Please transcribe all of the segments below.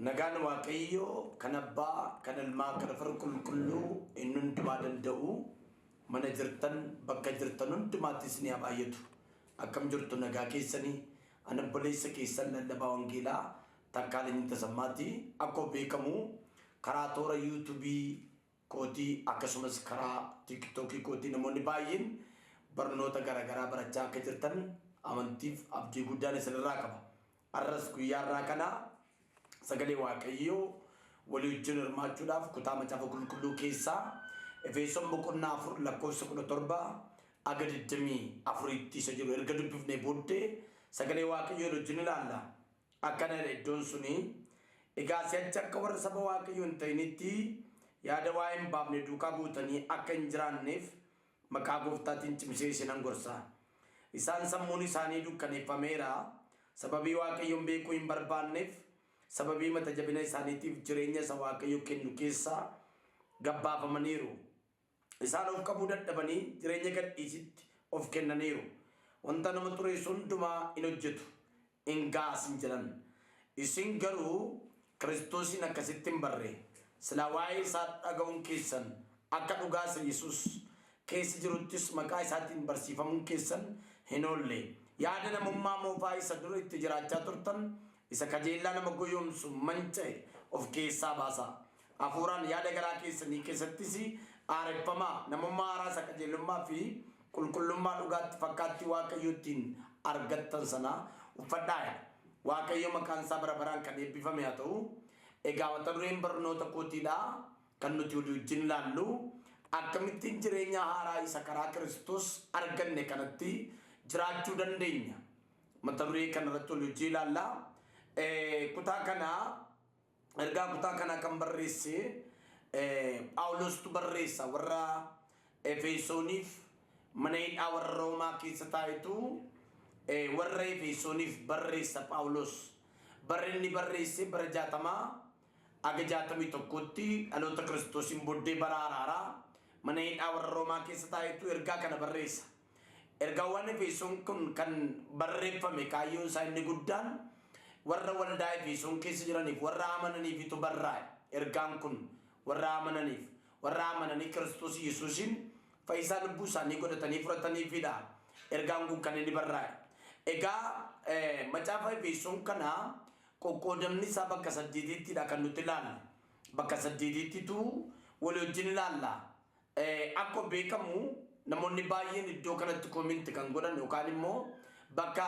Nagaan Waaqayyoo kan abbaa kan ilmaa kan afur qulqulluu inni hundumaa danda'u mana jirtan bakka jirtan hundumaatti isin haa baay'atu. Akkam jirtu nagaa keessanii ana obboleessa keessan lallabaa wangeelaa Takkaaleen Tasammaati akkuma beekamu karaa toora yuutuubii kootii akkasumas karaa tiiktookii kootii namoonni baay'een barnoota garaagaraa barachaa akka jirtan amantiif abdii guddaan isinirraa qaba. Arras guyyaarraa kana sagalee Waaqayyoo walii wajjin hirmaachuudhaaf kutaa macaafa qulqulluu keessaa Efesoon boqonnaa 4 lakkoofsa 17 aga 24tti isa jiru erga dubbifnee booddee sagalee Waaqayyoo wajjin ilaalla. Akkana iddoon suni egaa si'achi akka warra saba Waaqayyoo hin ta'initti yaada waa'ee hin baafne duukaa buutanii akka hin jiraanneef maqaa Gooftaatiin cimsee isinan gorsa. Isaan sammuun isaanii dukkaneeffameera sababii Waaqayyoon beekuu hin barbaanneef sababii mata jabina isaaniitiif jireenya isa Waaqayyo kennu keessaa gabbaafamaniiru. Isaan of qabuu dadhabanii jireenya gadhiisitti of kennaniiru. Wanta nama xureessu hundumaa hin hojjetu hin gaasin jedhan. Isin garuu Kiristoosiin akkasitti hin barre. Silaa waa'ee isaa dhaga'uun keessan akka dhugaas Yesuus keessa jiruttis maqaa isaatiin barsiifamuun keessan hin oolle. Yaada namummaa moofaa isa dura itti jiraachaa turtan isa kajeellaa nama goyoomsu manca'e of keessaa baasa. Hafuuraan yaada garaa keessanii keessattis aareffamaa namummaa haaraa isa qajeelummaa fi qulqullummaa dhugaatti fakkaatti Waaqayyootiin argattan sana uffadhaa. Waaqayyo maqaan isaa bara baraan kan eebbifame haa ta'u. Egaa mata dureen barnoota kootiidhaa kan nuti wajjin ilaallu akkamittiin jireenya haaraa isa karaa Kiristoos arganne kanatti jiraachuu dandeenya. Mata duree kanarratti wajjin ilaallaa. Kutaa kana ergaa kutaa kana kan barreesse Phaawulostu barreessa warra Efesooniif mana hidhaa warra Roomaa keessa taa'etu warra Efesooniif barreessa Phaawulos. Barri inni barreesse bara 60 aga 61tti dhaloota Kiristoosiin booddee bara araaraa mana hidhaa warra Roomaa keessa taa'etu ergaa kana barreessa. Ergaawwan Efesoon kun kan barreeffame kaayyoon isaa inni guddaan warra waldaa Efesoon keessa jiraniif warra amananiif barraa'e. Ergaan kun warra amananii Kiristoos Yesuusiin fayyisaa lubbuu isaanii godhatanii fudhataniifidha. Ergaan kun kan inni barraa'e. Egaa macaafa Efesoon kana qoqqoodamni isaa bakka 8ttidha kan nuti ilaalla. Bakka 8ttitu walii wajjin ilaalla. Akkuma beekamu namoonni baay'een iddoo kanatti koominti kan godhan yookaan immoo bakka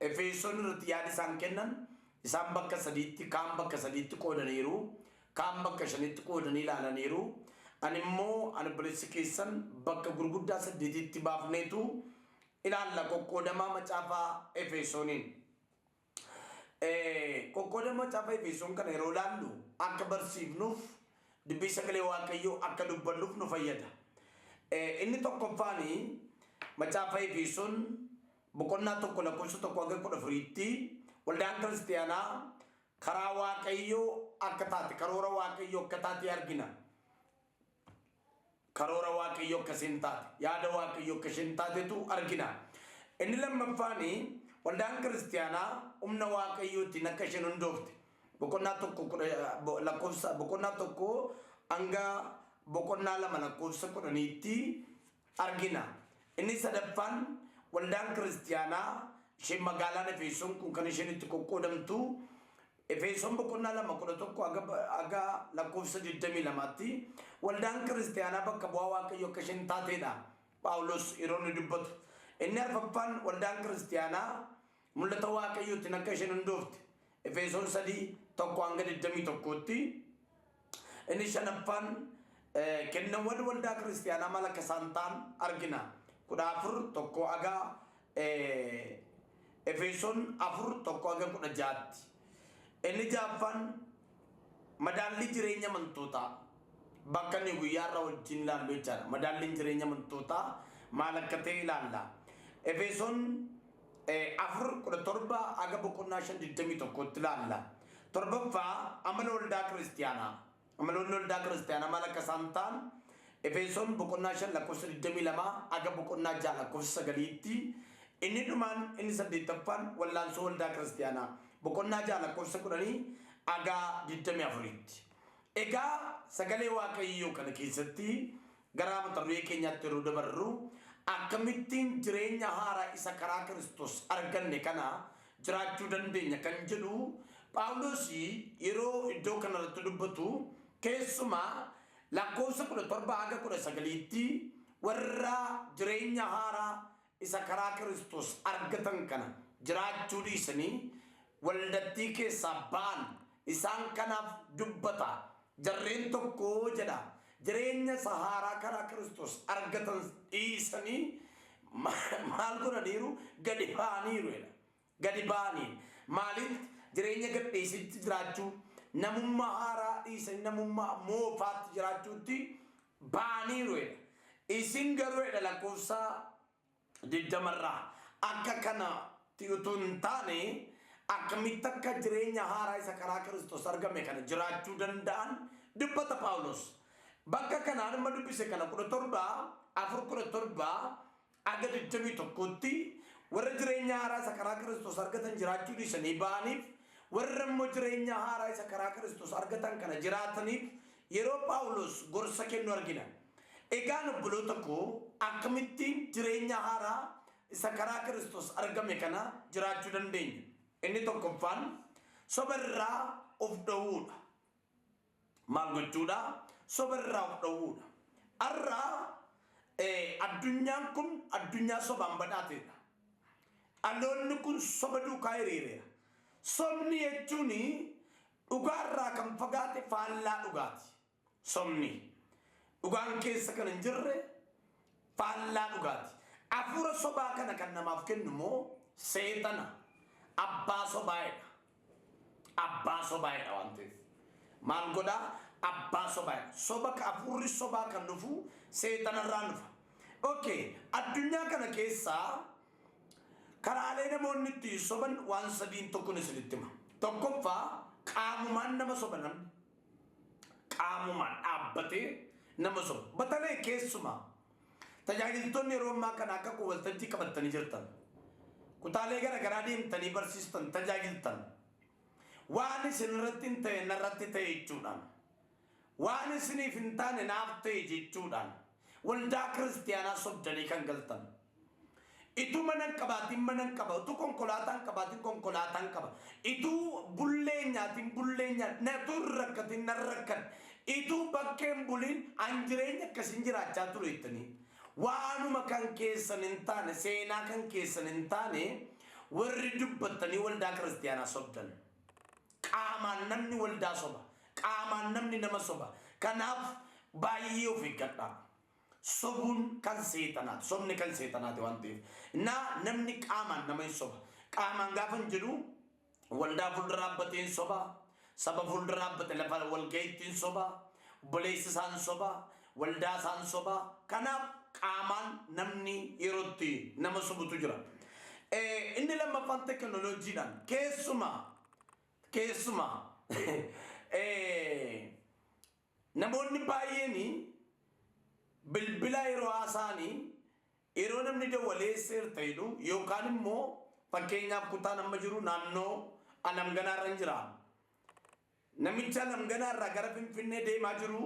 Efesoon irratti yaada isaan kennan isaan bakka 3tti kaan bakka 3tti qoodaniiru kaan bakka 5tti qoodanii ilaalaniiru. Ani immoo ani obboleessi keessan bakka gurguddaa 8tti baafneetu ilaalla qoqqoodamaa macaafa Efesooniin. Qoqqoodama macaafa Efesoon kana yeroo ilaallu akka barsiifnuuf dubbii sagalee Waaqayyoo akka dubbannuuf nu fayyada. Inni tokkoffaani macaafa Efesoon boqonnaa 1 lakkoofsa 1 aga 14tti waldaan kiristaanaa karaa Waaqayyoo akka taate karoora Waaqayyoo akka taate argina. Karoora Waaqayyoo akka isheen taate yaada Waaqayyoo akka isheen taatetu argina. Inni lammaffaani waldaan kiristaanaa humna Waaqayyootiin akka isheen hundoofte boqonnaa 1 lakkoofsa boqonnaa 1 hanga boqonnaa 2 lakkoofsa 10tti argina. Inni sadaffaan waldaan kiristaanaa isheen magaalaan Efesoon kun kan isheen itti qoqqoodamtu Efesoon boqonnaa 2:11 aga lakkoofsa 22tti waldaan kiristaanaa bakka bu'aa Waaqayyoo akka isheen taatedha Phaawulos yeroo inni dubbatu. Inni arfaffaan waldaan kiristaanaa mul'ata Waaqayyootiin akka isheen hundoofte Efesoon 3:1 hanga 21tti. Inni shanaffaan kennawwan waldaa kiristaanaa maal akka isaan ta'an argina. 14:1 aga Efesoon 4:1 aga 16tti. Inni jaaffaan madaalli jireenya amantootaa bakka inni guyyaarra wajjin ilaallu jechaadha. Madaalli jireenya amantootaa maal akka ta'e ilaalla. Efesoon 4:17 aga boqonnaa 5:21tti ilaalla. Torbaffaa amala waldaa kiristaanaa. Amaloonni waldaa kiristaanaa maal akka isaan ta'an Efesoon boqonnaa 5 lakkoofsa 22 aga boqonnaa 6 lakkoofsa 9tti. Inni dhumaan inni 8ffaan wallaansoo waldaa kiristaanaa boqonnaa 6 lakkoofsa 10 agaa 24tti. Egaa sagalee waaqayyoo kana keessatti garaa mata duree keenyaatti yeroo dabarru akkamittiin jireenya haaraa isa karaa Kiristoos arganne kana jiraachuu dandeenya kan jedhu Phaawulos yeroo iddoo kanarratti dubbatu keessumaa lakkoofsa 17 haga 19tti warra jireenya haaraa isa karaa Kiristoos argatan kana jiraachuu dhiisanii waldattii keessaa ba'an isaan kanaaf dubbata. Jarreen tokko jedha jireenya haaraa karaa Kiristoos argatan dhiisanii maal godhaniiru gadi ba'aniiru jedha. Gadi ba'anii maaliif jireenya gad dhiisitti jiraachuu namummaa haaraa dhiisanii namummaa moofaatti jiraachuutti ba'aniiru jedha. Isin garuu jedha lakkoofsa 20 akka kana utuu hin taane akkamitti akka jireenya haaraa isa karaa Kiristoos argame kana jiraachuu danda'an dubbata Phaawulos. Bakka kanaan amma dubbise kana 17 aga 21tti warra jireenya haaraa isa karaa Kiristoos argatan jiraachuu dhiisanii ba'aniif warra immoo jireenya haaraa isa karaa Kiristoos argatan kana jiraataniif yeroo Phaawulos gorsa kennu argina. Egaan obboloota koo akkamittiin jireenya haaraa isa karaa Kiristoos argame kana jiraachuu dandeenya? Inni tokkoffaan sobarraa of dhowuudha. Maal gochuudha? Sobarraa of dhowuudha. Arraa addunyaan kun addunyaa sobaan badhaateedha. Dhaloonni kun soba duukaa hiriireera. Sobni jechuun dhugaarraa kan fagaate faallaa dhugaati. Sobni dhugaan keessa kan hin jirre faallaa dhugaati. Hafuura sobaa kana kan namaaf kennu immoo seexana. Abbaa sobaayedha. Abbaa sobaayedha waan ta'eef. Maal godhaa? Abbaa sobaayedha. Soba hafuurri sobaa kan dhufu seexanarraa dhufa. Okay, addunyaa kana keessaa karaalee namoonni itti soban waan sadiin tokkoon isinitti hima. Tokkoffaa qaamumaan nama soba namni. Qaamumaan dhaabbatee nama soba. Batalee keessumaa tajaajiltoonni yeroo ammaa kana akka waltajjii qabatanii jirtan. Kutaalee garaa deemtanii barsiistan tajaajiltan waan isin irratti hin ta'e narratti ta'e jechuudhaan waan isiniif hin taane naaf ta'e jechuudhaan waldaa kiristiyaanaa sobdanii kan galtan. Itu mana qabaatiin mana qaba, itu konkolaataan qabaatiin konkolaataan qaba, itu bullee nyaatiin bullee nyaat, natu rakkatiin narrakkan, itu bakkeen buliin an jireenya akkasiin jiraachaa ture jettanii. Waanuma kan keessan hin taane seenaa kan keessan hin taane warri dubbatanii waldaa kiristiyaanaa sobdan. Qaamaan namni waldaa soba, qaamaan namni nama soba. Kanaaf baay'ee of eeggadhaa. Sobuun kan seexanaati, sobni kan seexanaati waan ta'eef. Namni qaamaan nama hin soba. Qaamaan gaafa hin jedhu waldaa fuuldura dhaabbatee hin soba, saba fuuldura dhaabbatee lafa walga'iitti hin soba, obboleessi isaan soba, waldaa isaan soba. Kanaaf qaamaan namni yerootti nama sobutu jira. Inni lammaffaan teknooloojiidhaan keessumaa namoonni baay'een bilbila yeroo haasaanii yeroo namni dawwalee seerta'edhu yookaan immoo fakkeenyaaf kutaa nama jiru naannoo alamganaarra hin jira. Namicha alamganaarraa gara Finfinnee deemaa jiru.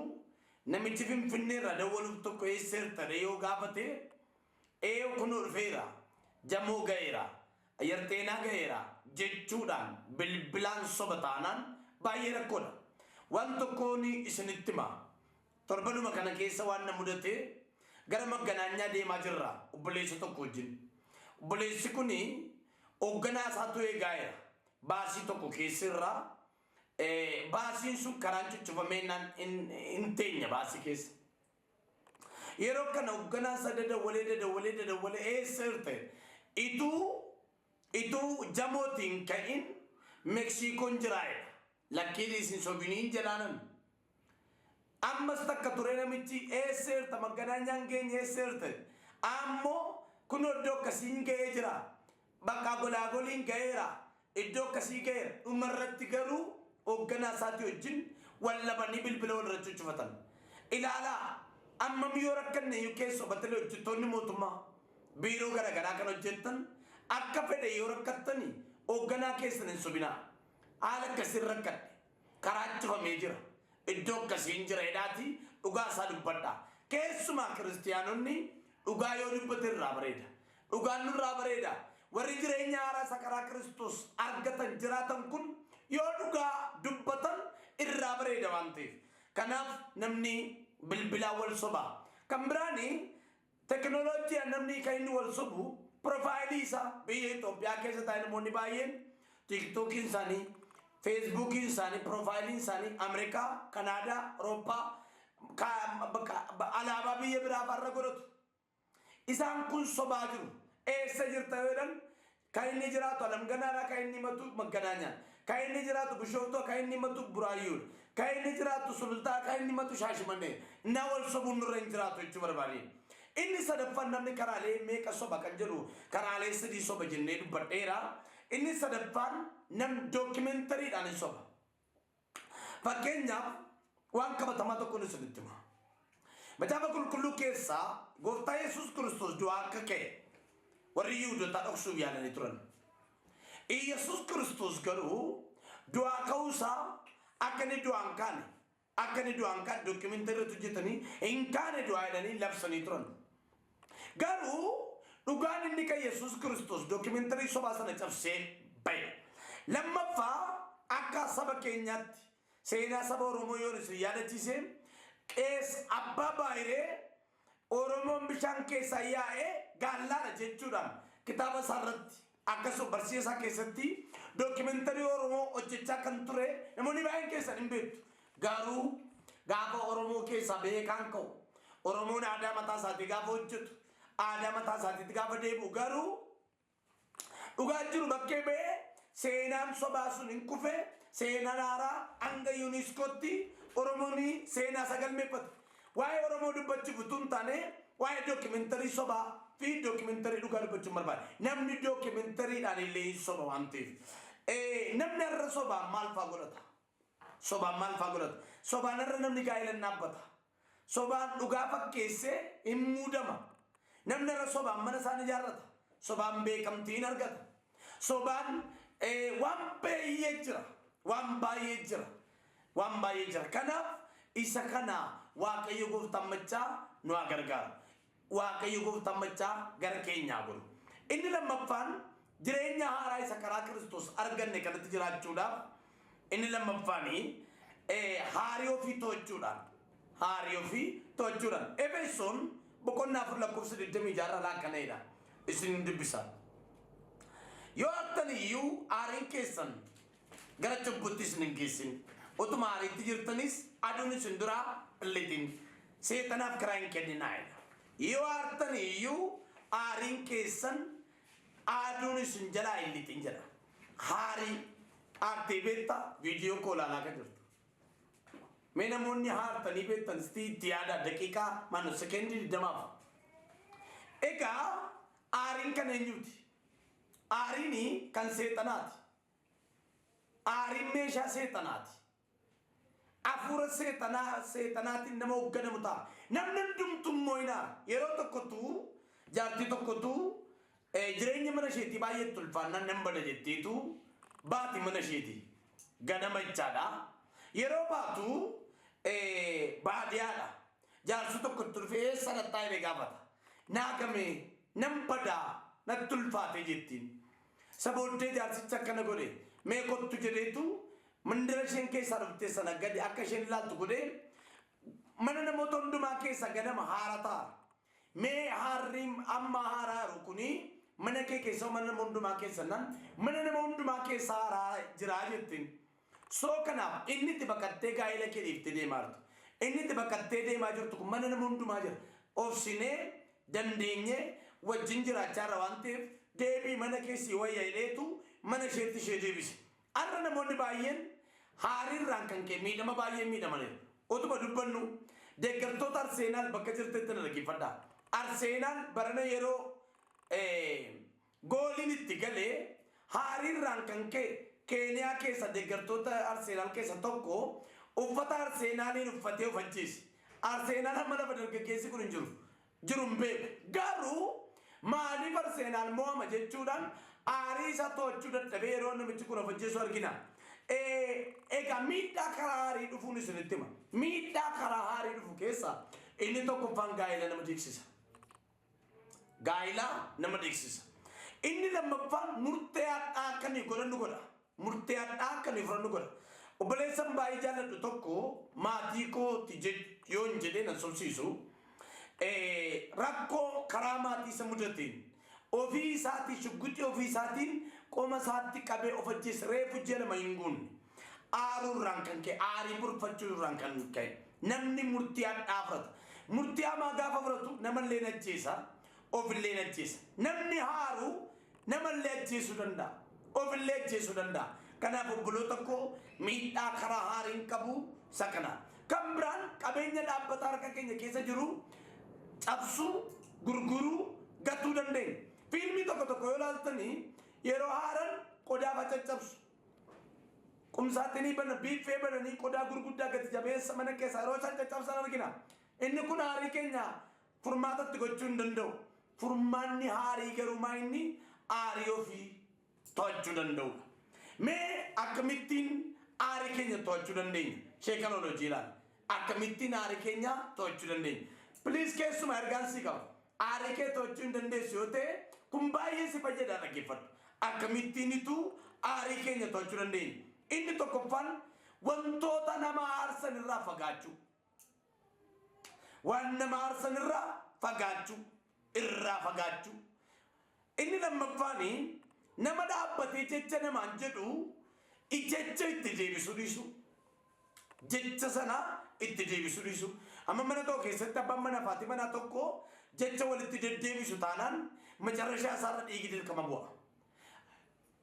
Namichi Finfinneerra dawwaluuf tokko seerta'e yoo gaafate kun dhufeera, jamoo ga'eera, ayyaarteenaa ga'eera jechuudhaan bilbilaan soba taanaan baay'ee rakkoodha. Waan tokkoon isinitti hima. Torbanuma kana keessa waan na mudate gara Maganaanyaa deemaa jirra obboleessa tokko wajjin. Obboleessi kun hoogganaa isaatu eegaa'eera. Baasii tokko keessirraa baasiin sun karaan cuccufamee hin teenya baasii keessa. Yeroo kana hoogganaa isa dadawwalee eessirte ituu jamootiin ka'in Meksikoon jiraa'edha. Lakkiin isin sobiniin jedhaanan. Ammas takka ture namichi eessirta Maganaanyaan geenye eessirte. Ammoo kun iddoo akkasiin ga'ee jira. Bakka golaagoliin ga'eera. Iddoo akkasii ga'eera. Dhumarratti garuu hoogganaa isaati wajjin wallabanii bilbila walirra cuccufatan. Ilaalaa amma yoo rakkanne keessa batalee hojjettoonni mootummaa biiroo garaagaraa kan hojjettan akka fedhe yoo rakkattanii hoogganaa keessan hin sobinaa. Haala akkasiin rakkadhe karaachifamee jira. Iddoo akkasiin jira jedhaati dhugaa isaa dubbadha. Keessumaa kiristiyaanonni dhugaa yoo dubbate irraa bareeda. Dhugaan nurraa bareeda. Warri jireenya haaraa isa karaa Kiristoos argatan jiraatan kun yoo dhugaa dubbatan irraa bareeda waan ta'eef. Kanaaf namni bilbilaa wal sobaa. Kan biraani teknooloojiin namni kan inni wal sobu profaayilii isaa biyya Itoophiyaa keessa taa'e namoonni baay'een tiiktokiin isaanii, feesbuukiin isaanii, profaayiliin isaanii Ameerikaa, Kanaadaa, Awurooppaa alaabaa biyya biraa farra godhatu. Isaan kun sobaa jiru. Eessa jirta jedhan kan inni jiraatu Alamganaadhaa, kan inni himatu Magganaanyaan, kan inni jiraatu Bishooftuu, kan inni himatu Buraayyuudha, kan inni jiraatu Sulultaa, kan inni himatu Shaashimannee. Na wal sobuun nurra hin jiraatu jechuu barbaade. Inni sadaffaan namni karaalee meeqa soba kan jedhu karaalee sadii soba jennee dubbadheera. Inni sadaffaan nam dookimentariidhaan hin soba. Fakkeenyaaf waan qabatamaa tokko ni sinitti hima. Macaafa qulqulluu keessaa Gooftaa Yesuus Kiristoos du'aa akka ka'e warri Yihuudootaa dhoksuuf yaalanii turan. Yesuus Kiristoos garuu du'aa ka'uusaa akka inni du'aan kaane dookimentariitu hojjetanii hin kaane du'aa jedhanii labsanii turan. Garuu dhugaan inni kan Yesuus Kiristoos dookimentari sobaa sana cabsee bahe. Lammaffaa akka saba keenyaatti seenaa saba Oromoo yoo isin yaadachiise qees abbaa baay'ee Oromoon bishaan keessa yaa'ee gaallaadha jechuudhaan kitaaba isaarratti akkasuma barsiisaa keessatti dookimentari Oromoo hojjechaa kan ture namoonni baay'een keessan hin beektu. Garuu gaafa Oromoo keessa beekan ka'u Oromoon aadaa mataa isaatii gaafa hojjetu aadaa mataa isaatiitti gaafa deebi'u garuu dhugaa jiru bakkee ba'ee seenaan sobaa sun hin kufe seenaan haaraa hanga yuuniskootti Oromoon seenaa sagalmeeffatu. Waa'ee Oromoo dubbachuuf utuu hin taane waa'ee dookimentari sobaa fi dookimentari dhugaa dubbachuun barbaada. Namni dookimentariidhaan illee hin soba waan ta'eef. Namni har'a sobaan maal fa'aa godhata? Sobaan maal fa'aa godhata? Sobaan har'a namni gaa'ela hin dhaabbata. Sobaan dhugaa fakkeessee hin muudama. Namni har'a sobaan mana isaanii ijaarrata. Sobaan beekamtii hin argata. Sobaan waan baay'ee jira. Waan baay'ee jira. Kanaaf isa kana Waaqayyo Gooftaan machaa nu gargaara. Waaqayyo Gooftaan machaa gara keenyaa godhu. Inni lammaffaan jireenya haaraa isa karaa Kiristoos arganne kanatti jiraachuudhaaf inni lammaffaanii haarii ofii to'achuudhaan. Efesoon boqonnaa 4:26 laakkaneedha. Isin dubbisa. Yoo akkan iyyuu aariin keessan gara cubbutti isin hin geessin. Utuma aariitti jirtanis aduun isin duraa illitin. Seexanaaf karaa hin kenninaayidha. Yoo aartan iyyuu aariin keessan aduun isin jalaa illitin jedha. Haarii aartee beektaa viidiyoo koolaalaa kan jirtu. Mee namoonni haartanii beektan itti yaada daqiiqaa maanu sekendii 20. Egaa aariin kan eenyuti? Aariin kan seexanaati. Aariin meeshaa seexanaati. Afuura seexanaatiin nama hoogganamu ta'a. Namni hundumtummoo hin aara. Yeroo tokkotu jaartii tokkotu jireenya mana isheetii baay'ee tulfaannaan nan bada jetteetu baati mana isheetii ganama jechaadha. Yeroo baatu baadiyyaadha. Jaarsi tokko tulfee sanattaa illee gaafata. Naagame nan badaa na tulfaate jettiin. Sabooddee jaarsicha akkana godhe mee kottu jedheetu mandira isheen keessaa dhuftee sana gadi akka isheen ilaaltu godhee mana namoota hundumaa keessa ganama haara ta'a. Mee haarri amma haaraaru kuni mana kee keessa mana nama hundumaa keessa nan mana nama hundumaa keessa haaraa jiraa jettiin. Soo kanaaf inni itti baqattee gaa'ela kee dhiiftee deemaa jirtu. Inni itti baqattee deemaa jirtu kun mana nama hundumaa jira. Obsinee dandeenyee wajjin jiraachaa irra waan ta'eef deebii mana keessi wayya hidheetu mana isheetti ishee deebise. Har'a namoonni baay'een haariirraan kan kee miidhama baay'ee miidhamaniiru. Utuma dubbannu deeggartoota Arseenaal bakka jirtetti na dhaggeeffadhaa. Arseenaal barana yeroo gooliin itti galee haariirraan kan kee Keeniyaa keessa deeggartoota Arseenaal keessa tokko uffata Arseenaaliin uffatee uffachiise. Arseenaal amma lafa dargaggeessi kun hin jiru hin beeku. Garuu maaliif Arseenaal mo'ama jechuudhaan aarii isaa to'achuu dadhabee yeroo namichi kun uffachiisu argina. Ega miidhaa karaa haarii dhufuun isinitti hima. Miidhaa karaa haarii dhufu keessa inni tokkoffaan gaa'ela nama deeksisa. Gaa'ela nama deeksisa. Inni lammaffaan murtee hadhaa akka ni godhannu godha. Murtee hadhaa akka ni fudhannu godha. Obboleessan baay'ee jaalladhu tokko maatii kooti yoon jedhee nan sobsiisu. Rakkoo karaa maatii isa mudateen ofii isaatii shugguxii ofii isaatiin qoma isaatti qabee of ajjeese reefu jedhama hin guunne. Aaruurraan kan ka'e aarii burfachuurraan kan ka'e namni murtii hadhaa fudhata. Murtii hamaa gaafa fudhatu namallee ajjeesa ofillee ajjeesa. Namni haaru namallee ajjeesuu danda'a ofillee ajjeesuu danda'a. Kanaaf obboloota koo miidhaa karaa haariin qabu sakana. Kan biraan qabeenya dhaabbata harka keenya keessa jiru cabsuu gurguruu gatuu dandeenya. Fiilmii tokko yoo ilaaltanii yeroo haaran qodaa facaccabsu. Qumsaatinii bana biiffee bananii qodaa gurguddaa gati jabeessa mana keessa yeroo isaan caccabsan argina. Inni kun haarii keenya furmaatatti gochuu hin danda'u. Furmaanni haarii garuu maa inni aarii ofii to'achuu danda'udha. Mee akkamittiin aarii keenya to'achuu dandeenya? Sheekaloolojii ilaala. Akkamittiin aarii keenya to'achuu dandeenya? Please keessumaa ergaan sii qaba. Aarii kee to'achuu hin dandeessu yoo ta'e kun baay'ee si fayyada dhaggeeffadhu. Akkamittiinitu aarii keenya to'achuu dandeenya? Inni tokkoffaan wantoota nama aarsan irraa fagaachuu. Waan nama aarsan irraa fagaachuu. Inni lammaffaani nama dhaabbatee jecha namaan jedhu jecha itti deebisuu dhiisu. Jecha sana itti deebisuu dhiisu. Amma mana tokko keessatti abbaan mana fi manaa tokko jecha walitti deddeebisu taanaan macarrashaa isaarra dhiigi dirqama bu'a.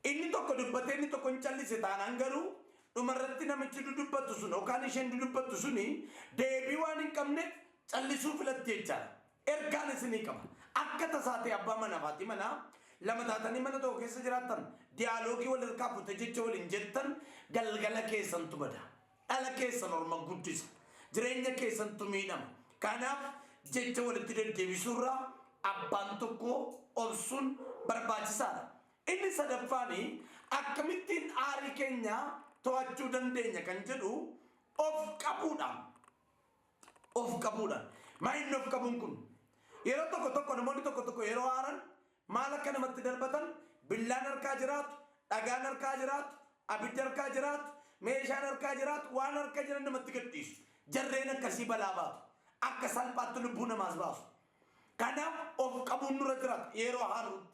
Inni tokko dubbatee inni tokko hin callise taanaan garuu dhumarratti namichi dudubbatu sun yookaan isheen dudubbatu suni deebii waan hin qabneef callisuu filatti jechaadha. Ergaan isinii qaba. Akka tasaatee abbaa manaa fi manaa lama taatanii mana tokko keessa jiraattan diyaaloogii wal hirkaa fuute jecha waliin jettan galgala keessantu bada. Dhala keessan orma guddisa. Jireenya keessantu miidhama. Kanaaf jecha walitti deddeebisuurraa abbaan tokko obsuun barbaachisaadha. Inni sadaffaani akkamittiin aarii keenya to'achuu dandeenya kan jedhu of qabuudhaan. Of qabuudhaan. Maa inni of qabuun kun? Yeroo tokko namoonni tokko yeroo aaran maal akka namatti darbatan billaan harkaa jiraatu, dhagaan harkaa jiraatu, abidda harkaa jiraatu, meeshaan harkaa jiraatu, waan harka jiran namatti gadhiisu. Jarreen akkasii balaa baatu. Akka salphaatti lubbuu namaas baasu. Kanaaf of qabuun nurra jiraatu yeroo haaruutti.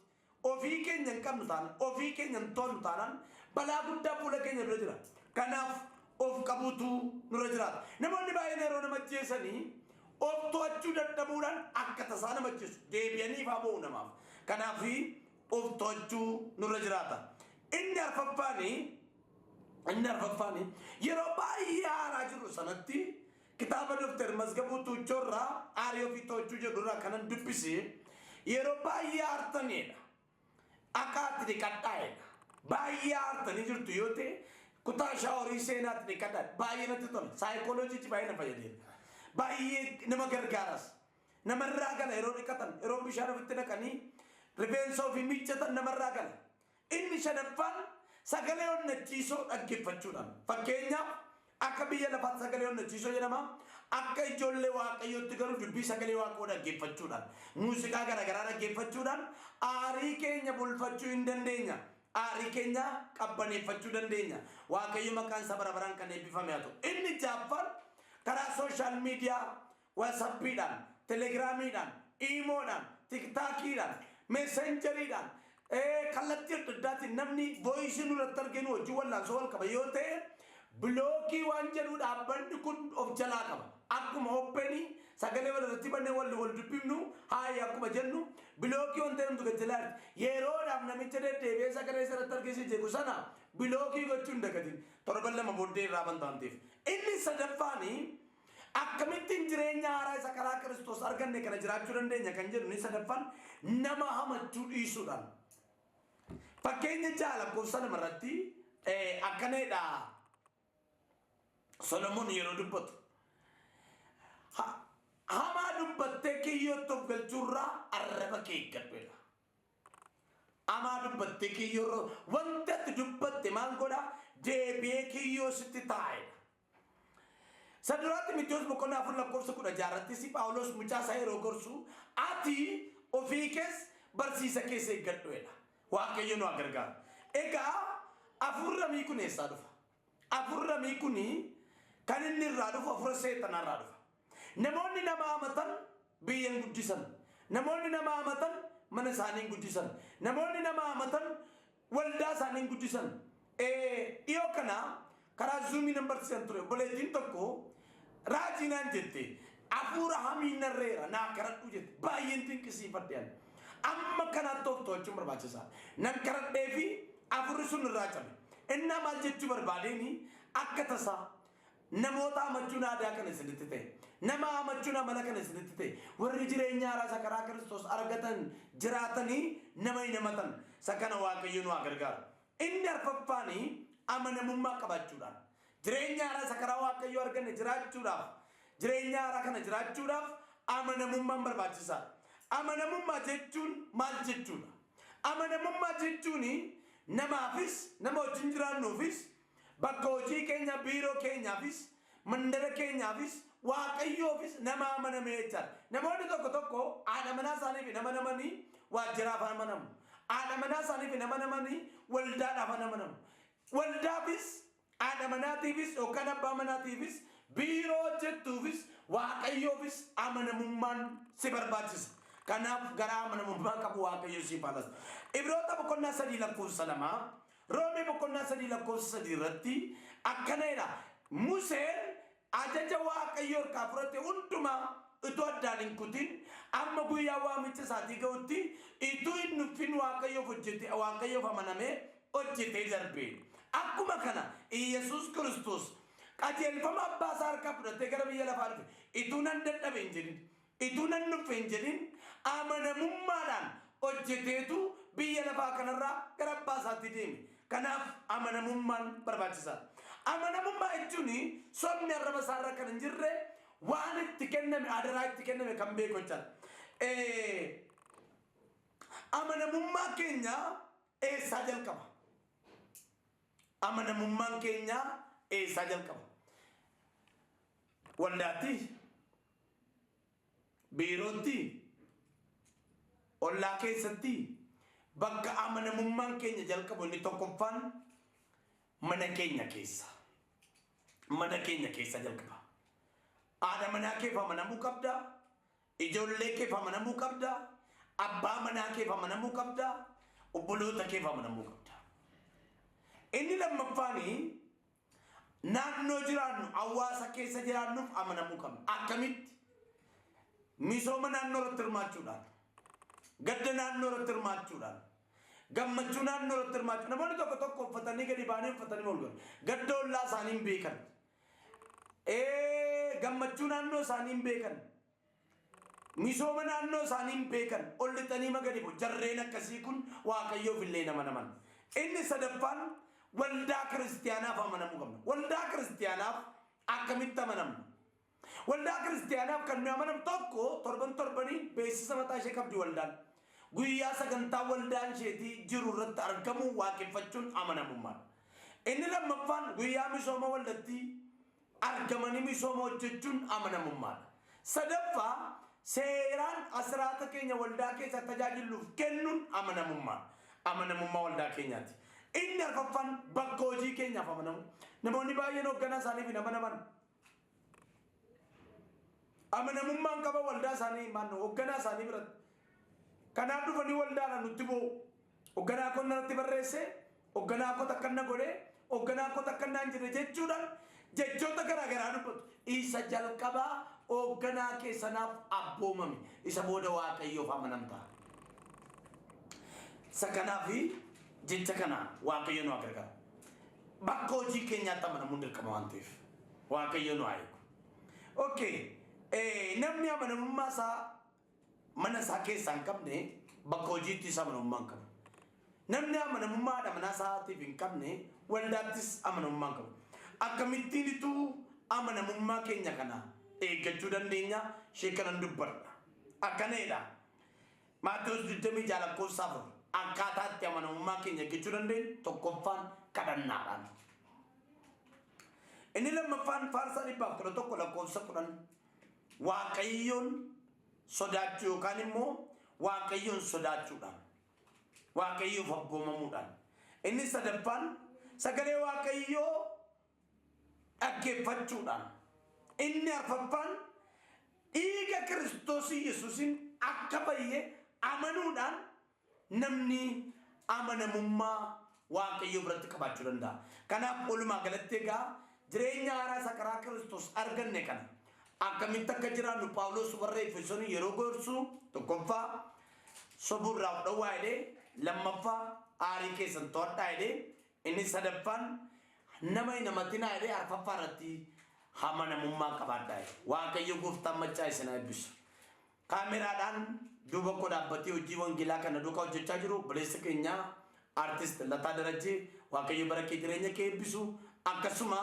Ofii keenya hin qabnu taanaan, ofii keenya hin to'annu taanaan balaa guddaa fuula keenya dura jira. Kanaaf of qabuutu nurra jiraata. Namoonni baay'een yeroo nama ajjeesanii of to'achuu dadhabuudhaan akka tasaa nama ajjeesu deebi'anii faa bo'u namaaf. Kanaaf of to'achuu nurra jiraata. Inni arfaffaani yeroo baay'ee haaraa jiru sanatti kitaaba Dr. Mazgabuu Tuuchoorraa aarii ofii to'achuu jedhurraa kanan dubbise yeroo baay'ee aartanidha. Akkaatti dhiqadhaa'edha. Baay'ee aartanii jirtu yoo ta'e kutaa shaaworii seenaatti dhiqadhaa baay'ee natti tola. Saayikooloojiitti baay'ee na fayyadeera. Baay'ee nama gargaaras. Namarraa gala yeroo dhiqatan yeroo bishaan ofitti naqanii rifeensa ofii miiccatan namarraa gala. Inni shanaffaan sagalee onnachiisoo dhaggeeffachuudhaan. Fakkeenyaaf akka biyya lafaatti sagalee onnachiisoo jedhama. Akka ijoollee waaqayyootti garuu dubbii sagalee waaqoo dhaggeeffachuudhaan. Muuziqaa garaagaraa dhaggeeffachuudhaan aarii keenya bulfachuu hin dandeenya. Aarii keenya qabbaneeffachuu dandeenya. Waaqayyo maqaan isaa bara baraan kan eebbifame haa ta'u. Inni jaaffaan karaa sooshaal miidiyaa waasappiidhaan, telegiraamiidhaan, iimoodhaan, tiktaakiidhaan, meesenjeriidhaan kallattii adda addaatiin namni voiisii nurratti arginu wajjin wallaansoo wal qaba yoo ta'e bilookii waan jedhu dhaabbanni kun of jalaa qaba. Akkuma hoppenii sagalee walirratti bannee wal dubbifnu haayee akkuma jennu bilookii wanta namtu gajjalaa yeroodhaaf namicha deddeebi'ee sagalee irratti argisiis jedhu sana bilookii gochuun dagatiin torban lama booddee irraa ban taanteef. Inni sadaffaanii akkamittiin jireenya haaraa isa karaa Kiristoos arganne kana jiraachuu dandeenya kan jedhu ni sadaffaan nama hamachuu dhiisuudhaan. Fakkeenya jaala lakkoofsa namarratti akkanedha. Solomoon yeroo dubbatu hamaa dubbattee kiyyootti of galchuurraa arraba kee eeggadhuudha. Hamaa dubbattee kiyyoo wanti ati dubbatte maal godha deebi'ee kiyyoo sitti taa'edha. Saduraatti Timoteewos boqonnaa 4 lakkoofsa 16 si Phaawulos mucaa isaa yeroo gorsu ati ofii kees barsiisa keessa eeggadhuedha. Waaqayyo nu gargaaru. Egaa afurramii kun eessaa dhufa? Afurramii kun kan inni irraa dhufu afura seexanaa irraa dhufa. Namoonni nama amatan biyyan guddisan. Namoonni nama amatan mana isaanii guddisan. Namoonni nama amatan waldaa isaanii guddisan. Dhiyoo kana karaa zuumii nan barsiisan ture. Boleettiin tokko raajinaan jette afura hamiin narreera naa karadhu jette baay'een dinqisiifadheen. Amma kanaatti of to'achuun barbaachisaa. Nan karadhee fi afurri sun irraa cabe. Innaa maal jechuu barbaadeen akka tasaa namoota amachuun aadaa kana isinitti ta'e. Nama amachuun amala kana isinitti ta'e. Warri jireenya haaraa karaa Kiristoos argatan jiraatanii nama hin amatan. Isa kana Waaqayyo nu gargaaru. Inni arfaffaanii amanamummaa qabaachuudhaan. Jireenya haaraa karaa Waaqayyo arganne jiraachuudhaaf. Jireenya haaraa kana jiraachuudhaaf amanamummaan barbaachisaadha. Amanamummaa jechuun maal jechuudha? Amanamummaa jechuun namaafis nama wajjin jiraannuufis bakka hojii keenya biiroo keenyaafis mandara keenyaafis Waaqayyoofis nama amanamee jechaadha. Namoonni tokko haadha manaa isaaniif nama amananii waajjiraaf amanamu. Haadha manaa isaaniif nama amananii waldaadhaaf amanamu. Waldaafis haadha manaatiifis yookaan abbaa manaatiifis biiroo hojjettuufis Waaqayyoofis amanamummaan si barbaachisa. Kanaaf garaa amanamummaa qabu Waaqayyo si faalas. Ibroota boqonnaa 3 lakkoofsa 2 Roomee boqonnaa 3 lakkoofsa 3 irratti akkana jedha. Museen ajaja Waaqayyo harkaa fudhate hundumaa utuu addaan hin kutin amma guyyaa waamicha isaatii ga'utti utuu hin nuffin Waaqayyoof hojjete Waaqayyoof amanamee hojjetee darbee. Akkuma kana Yesuus Kiristoos qajeelfama abbaa isaa harkaa fudhatee gara biyya lafaa dhufe utuu nan dadhabe hin jedhin. Itu nan nufin jedhin amanamummaadhaan hojjeteetu biyya lafaa kanarraa gara abbaa isaatti deeme. Kanaaf amanamummaan barbaachisaadha. Amanamummaa jechuun sobni arraba isaarra kan hin jirre waan itti kenname adaraa itti kenname kan beeku jechaadha. Amanamummaa keenya eessaa jalqaba? Amanamummaan keenya eessaa jalqaba? Waldaatti, biirootti, ollaa keessatti bakka amanamummaan keenya jalqabu inni tokkoffaan mana keenya keessa. Mana keenya keessa jalqaba. Haadha manaa keef amanamuu qabda. Ijoollee keef amanamuu qabda. Abbaa manaa keef amanamuu qabda. Obboloota keef amanamuu qabda. Inni lammaffaanii naannoo jiraannu hawaasa keessa jiraannuuf amanamuu qabna. Akkamitti? Misooma naannoo irratti hirmaachuudhaan. Gadda naannoo irratti hirmaachuudhaan. Gammachuu naannoo irratti hirmaachuudhaan. Namoonni tokko uffatanii gadi baanii uffatanii ol galu. Gadda ollaa isaanii hin beekan. Gammachuu naannoo isaanii hin beekan. Misooma naannoo isaanii hin beekan. Ol lixanii magadi bu'u. Jarreen akkasii kun Waaqayyoof illee nama naman. Inni sadaffaan waldaa kiristiyaanaaf amanamuu qabna. Waldaa kiristiyaanaaf akkamitti amanamna? Waldaa kiristiyaanaaf kan nu amanamnu tokko torbanii beeksisa mataa ishee qabdi waldaan. Guyyaa sagantaa waldaan isheetii jiru irratti argamu waaqeffachuun amanamummaadha. Inni lammaffaan guyyaa misooma waldatti argamanii misooma hojjechuun amanamummaadha. Sadaffaa seeraan asraata keenya waldaa keessa tajaajiluuf kennuun amanamummaadha. Amanamummaa waldaa keenyaati. Inni arfaffaan bakka hojii keenyaaf amanamu. Namoonni baay'een hoogganaa isaaniif hin amanaman. Amanamummaan qaba waldaa isaanii maanno hoogganaa isaanii biratti. Kanaaf dhufanii waldaadhaan nutti bo'u. Hoogganaa kun natti barreesse, hoogganaa kun akkana godhe, hoogganaa kun akkana hin jedhe jechuudhaan jechoota garaagaraa dubbatu. Isa jalqabaa hoogganaa keessanaaf abboomame. Isa booda Waaqayyoof amanamtaa. Isa kanaafi jecha kana Waaqayyo nu gargaara. Bakka hojii keenyaatti amanamuun dirqama waan ta'eef Waaqayyo nu haa eegu. Okay. Namni amanamummaa isaa mana isaa keessaa hin qabne bakka hojiitti isa amanamummaa hin qabu. Namni amanamummaa haadha manaa isaatiif hin qabne waldaattis amanamummaa hin qabu. Akkamittiin ituu amanamummaa keenya kana eeggachuu dandeenya? Ishee kanan dubbadha. Akkanadha. Maatewos 26 lakkoofsa 4 akkaataatti amanamummaa keenya eeggachuu dandeenya tokkoffaan kadhannaadhaan. Inni lammaffaan faarsaa 111 lakkoofsa 10 waaqayyoon sodaachuu yookaan immoo waaqayyoon sodaachuudhaan waaqayyoof abboomamuudhaan. Inni sadaffaan sagalee waaqayyoo dhaggeeffachuudhaan. Inni arfaffaan dhiiga Kiristoos Yesuusin akka baay'ee amanuudhaan namni amanamummaa waaqayyoo biratti qabaachuu danda'a. Kanaaf walumaa galatti egaa jireenya haaraa sakaraa Kiristoos arganne kana akkamitti akka jiraannu Phaawulos warra Efesoon yeroo gorsu tokkoffaa soburraa dhowwaa jedhee lammaffaa aarii keessan to'adhaa jedhee inni sadaffaan nama hin amatinaa jedhee arfaffaa irratti amanamummaa qabaadhaa jedhe. Waaqayyo gooftaan machaa isin haa eebbisu. Kaameraadhaan duuba koo dhaabbatee hojii wangeelaa kana duukaa hojjechaa jiru obboleessa keenya artist Lataa Darajjee waaqayyo bara kee jireenya kee eebbisu. Akkasuma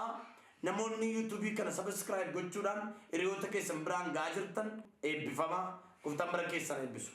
namoonni YouTube kana subscribe gochuudhaan hiriyoota keessan biraan gahaa jirtan eebbifamaa gooftaan bara keessan eebbisu.